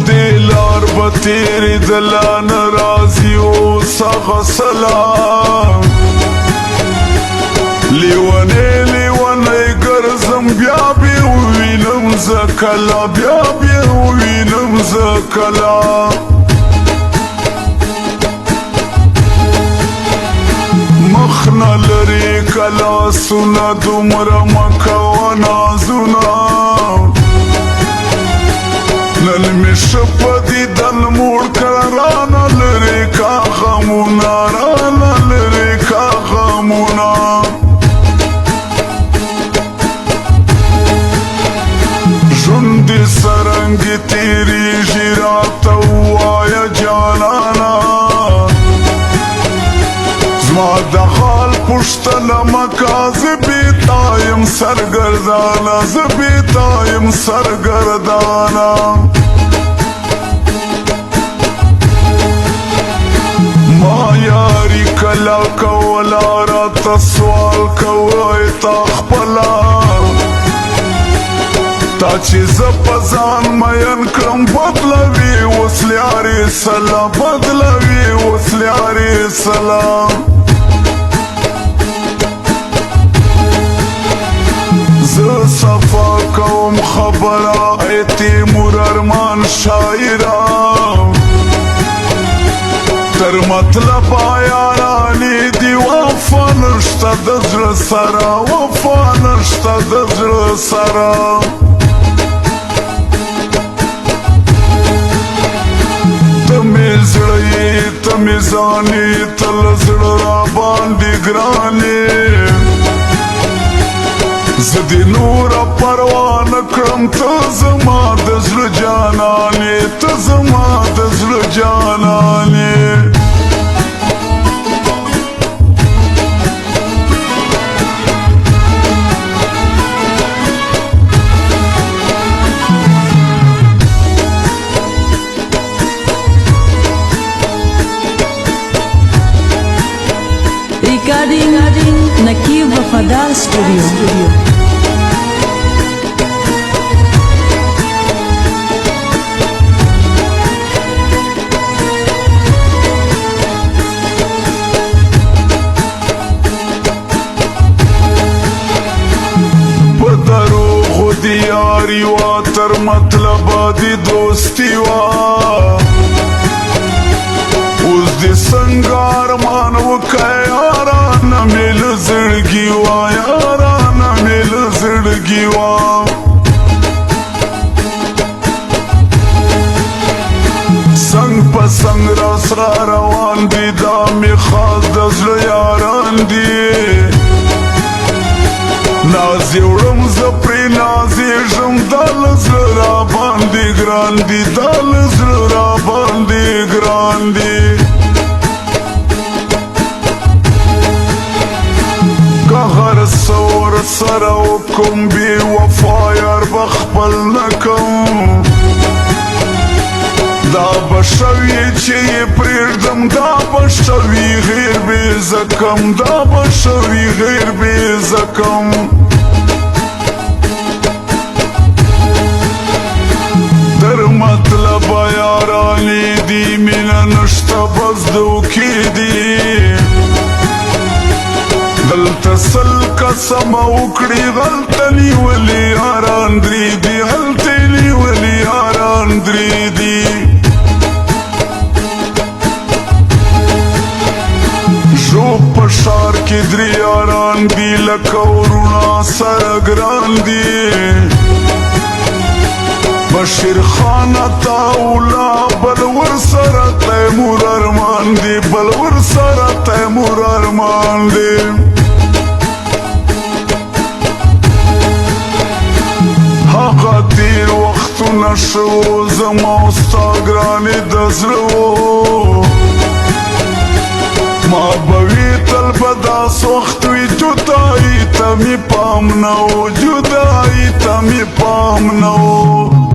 دی لار بتیری دلان رازی او سغسلا لیونی گرزم بیا وینم زکلا بیا وینم زکلا مخنا لری کلا سنا دومره مکوه نازونه نن می شپه دیدن موړ کړه رانه لرې کا غمونه رانه لرې کا غمونه ژوند دې څرنګه تېرېږي راته ووایه جانانه زما د حال پوښتنه مه کوه زه بېتا یم سرګردانه زه بېتا یم سرګردانه ما یاري کله کوله راته سوال کوی تا خپله تا چې زه په ځان مین کړم بدلوي اوس لیارې سلا بدلوي اوس لیارې سلا زه صفا کوم خبره ای تیمور ارمان شاعره تر مطلب یارانې دی وفا نشته د زړه سره وفا نشته د زړه سره ته مې زړه یې ته مې ځان یې ته له زړه راباندې ګران یې زه دې نوره پروا نه کړم ته زما د زړه جانان یې ته زما د زړه جانان یې Recording Nakib Wafadar Studio. بدروغ دی یاری وا تر مطلب دی دوستی وا اوس دې څنګه ارمان وکړی یارانه مې له زړګي وا یارانه مې له زړګي وا څنګ په څنګ راسره روان دي دا مې خاص د زړه یاران دي نازې وړم زه پرې نازېږم دا له زړه راباندې ګران دي دا له زړه راباندې ګران دي که هر څه ورسره وکړم بې وفا یار به خپل نه کوم دا به شوي چې یې پرېږدم دا به شوي غیر بې زکم دا به شوي غیر بې زکم در مطلب یارانې دي مینه نشته بس دوکې دي دلته سل قسمه وکړي هلته نیولي یاران درې دي هلته نیولي یاران درې دي ژو په ښار کې درې یاران دي لکه وروڼه سره ګران دي بشیر خان عطاالله بل ورسره تیمور ارمان دی بل ورسره تیمور ارمان دی هغه تیر وختونه شو زما او ستا ګرانې د زړه ما به وي تل به داس وخت وي جدایي ته مې پام نه و جدایي ته مې پام نه و